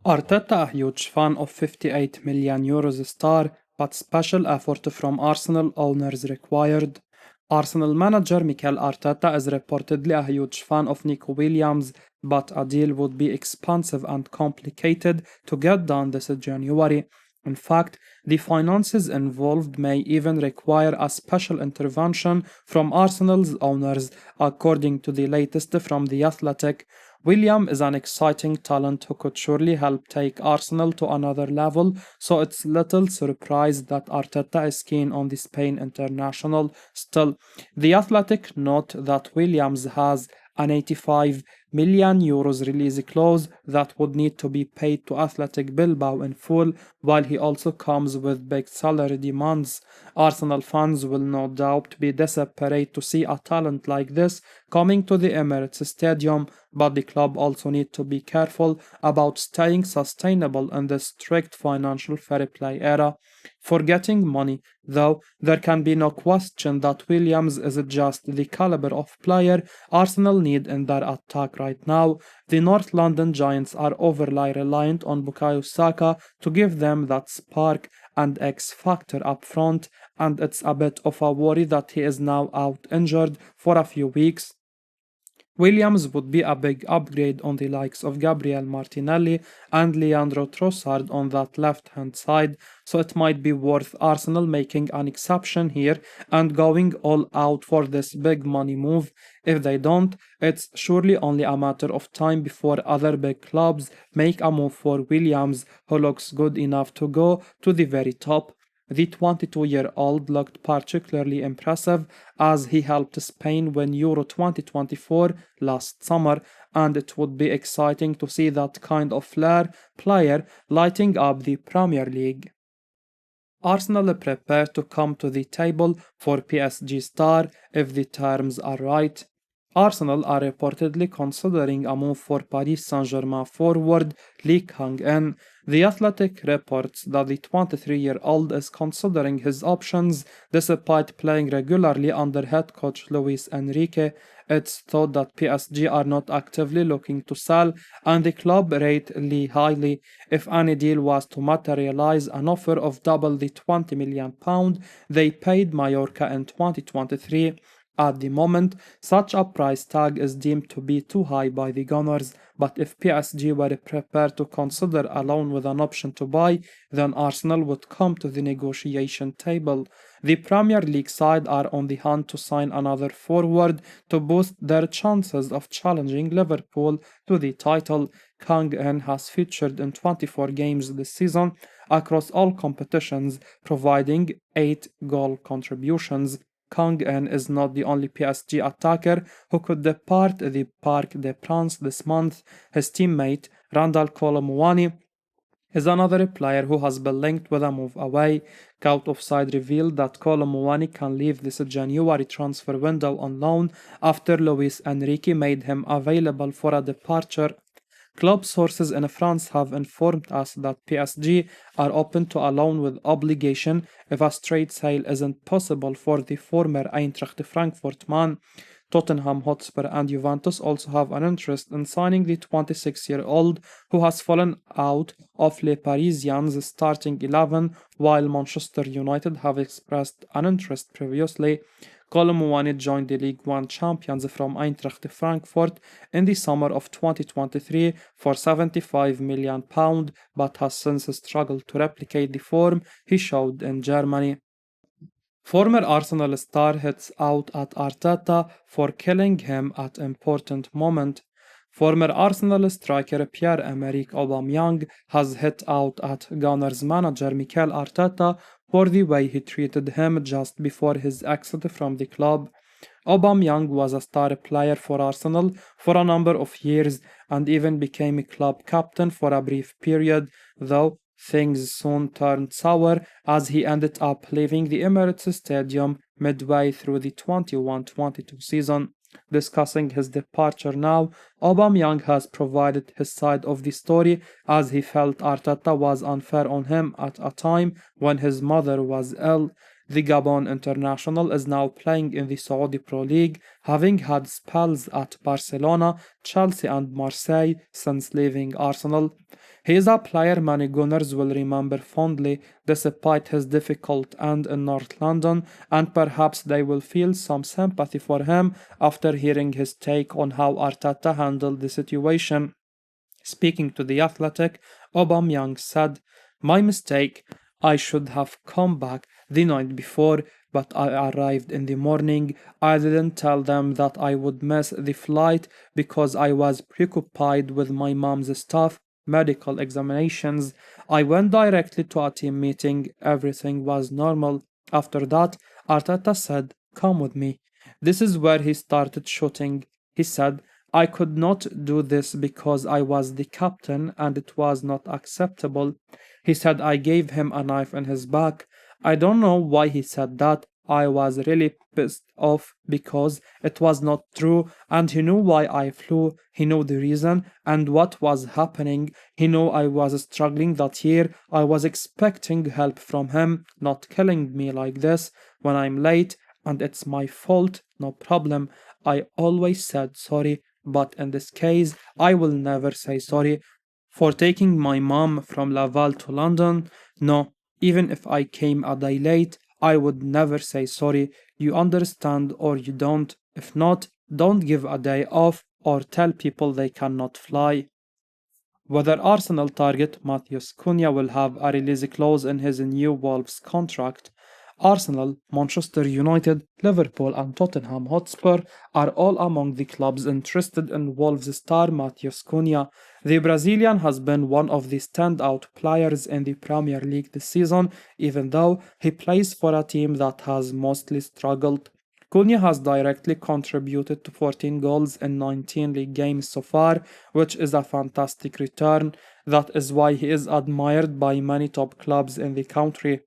Arteta, a huge fan of €58 million star, but special effort from Arsenal owners required. Arsenal manager Mikel Arteta is reportedly a huge fan of Nico Williams, but a deal would be expensive and complicated to get done this January. In fact, the finances involved may even require a special intervention from Arsenal's owners, according to the latest from The Athletic. William is an exciting talent who could surely help take Arsenal to another level, so it's little surprise that Arteta is keen on the Spain international. Still, The Athletic note that Williams has an €85 million release clause that would need to be paid to Athletic Bilbao in full, while he also comes with big salary demands. Arsenal fans will no doubt be desperate to see a talent like this coming to the Emirates Stadium, but the club also need to be careful about staying sustainable in this strict financial fair play era. For getting money, though, there can be no question that Williams is just the caliber of player Arsenal need in their attack right now. The North London Giants are overly reliant on Bukayo Saka to give them that spark and X factor up front, and it's a bit of a worry that he is now out injured for a few weeks. Williams would be a big upgrade on the likes of Gabriel Martinelli and Leandro Trossard on that left-hand side, so it might be worth Arsenal making an exception here and going all out for this big money move. If they don't, it's surely only a matter of time before other big clubs make a move for Williams, who looks good enough to go to the very top. The 22-year-old looked particularly impressive as he helped Spain win Euro 2024 last summer, and it would be exciting to see that kind of flair player lighting up the Premier League. Arsenal prepare to come to the table for PSG star if the terms are right. Arsenal are reportedly considering a move for Paris Saint-Germain forward Kang-in. The Athletic reports that the 23-year-old is considering his options despite playing regularly under head coach Luis Enrique. It's thought that PSG are not actively looking to sell, and the club rate Lee highly. If any deal was to materialize, an offer of double the £20 million they paid Mallorca in 2023. At the moment, such a price tag is deemed to be too high by the Gunners, but if PSG were prepared to consider a loan with an option to buy, then Arsenal would come to the negotiation table. The Premier League side are on the hunt to sign another forward to boost their chances of challenging Liverpool to the title. Kang-in has featured in 24 games this season across all competitions, providing 8 goal contributions. Kang-in is not the only PSG attacker who could depart the Parc des Princes this month. His teammate, Randal Kolo Muani, is another player who has been linked with a move away. Scout Offside revealed that Kolo Muani can leave this January transfer window on loan after Luis Enrique made him available for a departure. Club sources in France have informed us that PSG are open to a loan with obligation if a straight sale isn't possible for the former Eintracht Frankfurt man. Tottenham Hotspur and Juventus also have an interest in signing the 26-year-old who has fallen out of Les Parisiens' starting 11, while Manchester United have expressed an interest previously. Kolo Muani joined the League One champions from Eintracht Frankfurt in the summer of 2023 for £75 million, but has since struggled to replicate the form he showed in Germany. Former Arsenal star hits out at Arteta for killing him at important moment. Former Arsenal striker Pierre-Emerick Aubameyang has hit out at Gunners manager Mikel Arteta for the way he treated him just before his exit from the club. Aubameyang was a star player for Arsenal for a number of years and even became club captain for a brief period, though things soon turned sour as he ended up leaving the Emirates Stadium midway through the 21-22 season. Discussing his departure now, Aubameyang has provided his side of the story as he felt Arteta was unfair on him at a time when his mother was ill. The Gabon international is now playing in the Saudi Pro League, having had spells at Barcelona, Chelsea, and Marseille since leaving Arsenal. He is a player many Gunners will remember fondly, despite his difficult end in North London, and perhaps they will feel some sympathy for him after hearing his take on how Arteta handled the situation. Speaking to The Athletic, Aubameyang said, "My mistake. I should have come back the night before, but I arrived in the morning. I didn't tell them that I would miss the flight because I was preoccupied with my mom's stuff, medical examinations. I went directly to a team meeting. Everything was normal. After that, Arteta said, 'Come with me.' This is where he started shooting. He said, 'I could not do this because I was the captain and it was not acceptable.' He said I gave him a knife in his back. I don't know why he said that. I was really pissed off because it was not true and he knew why I flew. He knew the reason and what was happening. He knew I was struggling that year. I was expecting help from him, not killing me like this when I'm late, and it's my fault, no problem. I always said sorry, but in this case, I will never say sorry for taking my mom from Laval to London. No, even if I came a day late, I would never say sorry. You understand or you don't. If not, don't give a day off or tell people they cannot fly." Whether Arsenal target Matthijs Kuna will have a release clause in his new Wolves contract, Arsenal, Manchester United, Liverpool, and Tottenham Hotspur are all among the clubs interested in Wolves star Matthijs Kuna. The Brazilian has been one of the standout players in the Premier League this season, even though he plays for a team that has mostly struggled. Cunha has directly contributed to 14 goals in 19 league games so far, which is a fantastic return. That is why he is admired by many top clubs in the country.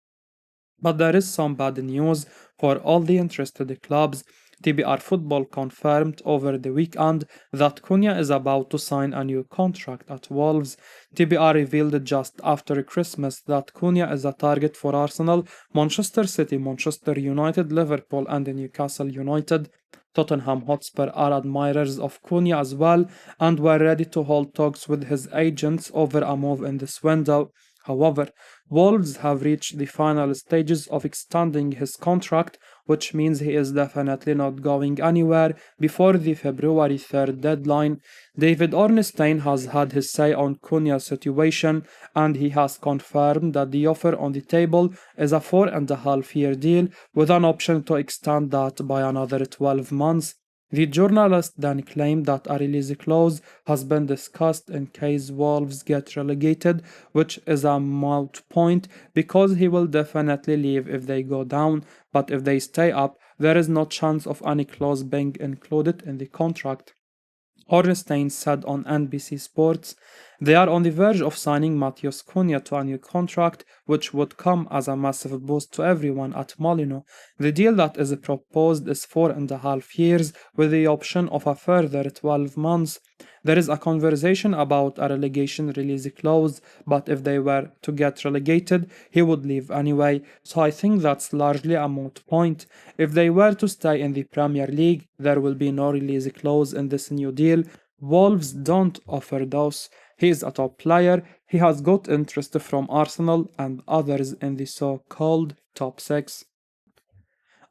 But there is some bad news for all the interested clubs. TBR Football confirmed over the weekend that Cunha is about to sign a new contract at Wolves. TBR revealed just after Christmas that Cunha is a target for Arsenal, Manchester City, Manchester United, Liverpool, and Newcastle United. Tottenham Hotspur are admirers of Cunha as well and were ready to hold talks with his agents over a move in this window. However, Wolves have reached the final stages of extending his contract, which means he is definitely not going anywhere before the February 3rd deadline. David Ornstein has had his say on Cunha's situation, and he has confirmed that the offer on the table is a 4.5-year deal with an option to extend that by another 12 months. The journalist then claimed that a release clause has been discussed in case Wolves get relegated, which is a moot point because he will definitely leave if they go down, but if they stay up, there is no chance of any clause being included in the contract. Ornstein said on NBC Sports, "They are on the verge of signing Matthijs Cunha to a new contract, which would come as a massive boost to everyone at Molino. The deal that is proposed is 4.5 years with the option of a further 12 months. There is a conversation about a relegation release clause, but if they were to get relegated, he would leave anyway, so I think that's largely a moot point. If they were to stay in the Premier League, there will be no release clause in this new deal. Wolves don't offer those. He is a top player. He has got interest from Arsenal and others in the so-called top six."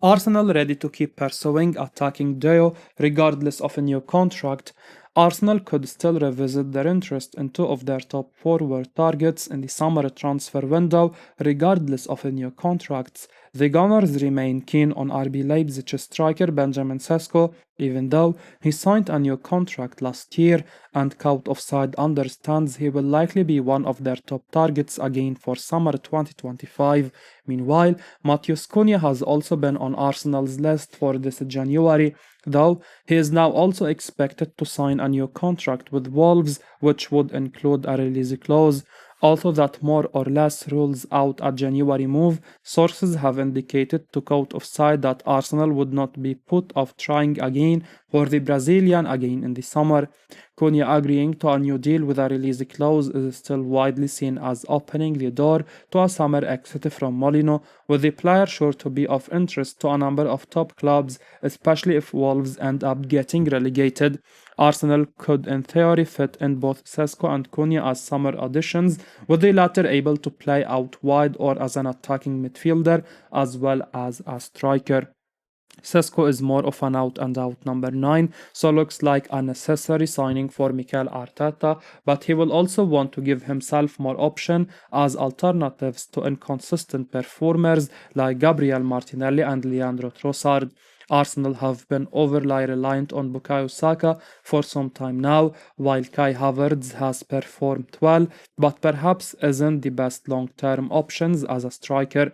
Arsenal ready to keep pursuing attacking duo regardless of a new contract. Arsenal could still revisit their interest in two of their top forward targets in the summer transfer window regardless of a new contracts. The Gunners remain keen on RB Leipzig striker Benjamin Sesko, even though he signed a new contract last year, and Caught Offside understands he will likely be one of their top targets again for summer 2025. Meanwhile, Matthijs Cunha has also been on Arsenal's list for this January, though he is now also expected to sign a new contract with Wolves, which would include a release clause. Although that more or less rules out a January move, sources have indicated to Caught Offside that Arsenal would not be put off trying again For the Brazilian, again in the summer, Cunha agreeing to a new deal with a release clause is still widely seen as opening the door to a summer exit from Molino, with the player sure to be of interest to a number of top clubs, especially if Wolves end up getting relegated. Arsenal could in theory fit in both Sesko and Cunha as summer additions, with the latter able to play out wide or as an attacking midfielder as well as a striker. Sesko is more of an out-and-out number 9, so looks like a necessary signing for Mikel Arteta, but he will also want to give himself more option as alternatives to inconsistent performers like Gabriel Martinelli and Leandro Trossard. Arsenal have been overly reliant on Bukayo Saka for some time now, while Kai Havertz has performed well, but perhaps isn't the best long-term options as a striker.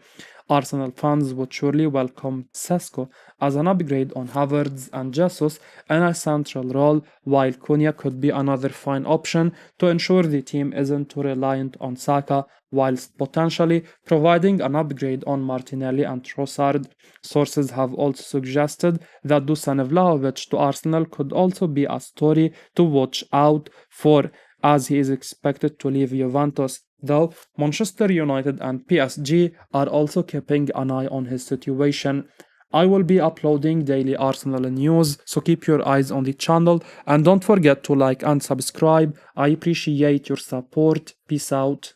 Arsenal fans would surely welcome Sesko as an upgrade on Havertz and Jesus in a central role, while Cunha could be another fine option to ensure the team isn't too reliant on Saka, whilst potentially providing an upgrade on Martinelli and Trossard. Sources have also suggested that Dusan Vlahovic to Arsenal could also be a story to watch out for, as he is expected to leave Juventus, though Manchester United and PSG are also keeping an eye on his situation. I will be uploading daily Arsenal news, so keep your eyes on the channel and don't forget to like and subscribe. I appreciate your support. Peace out.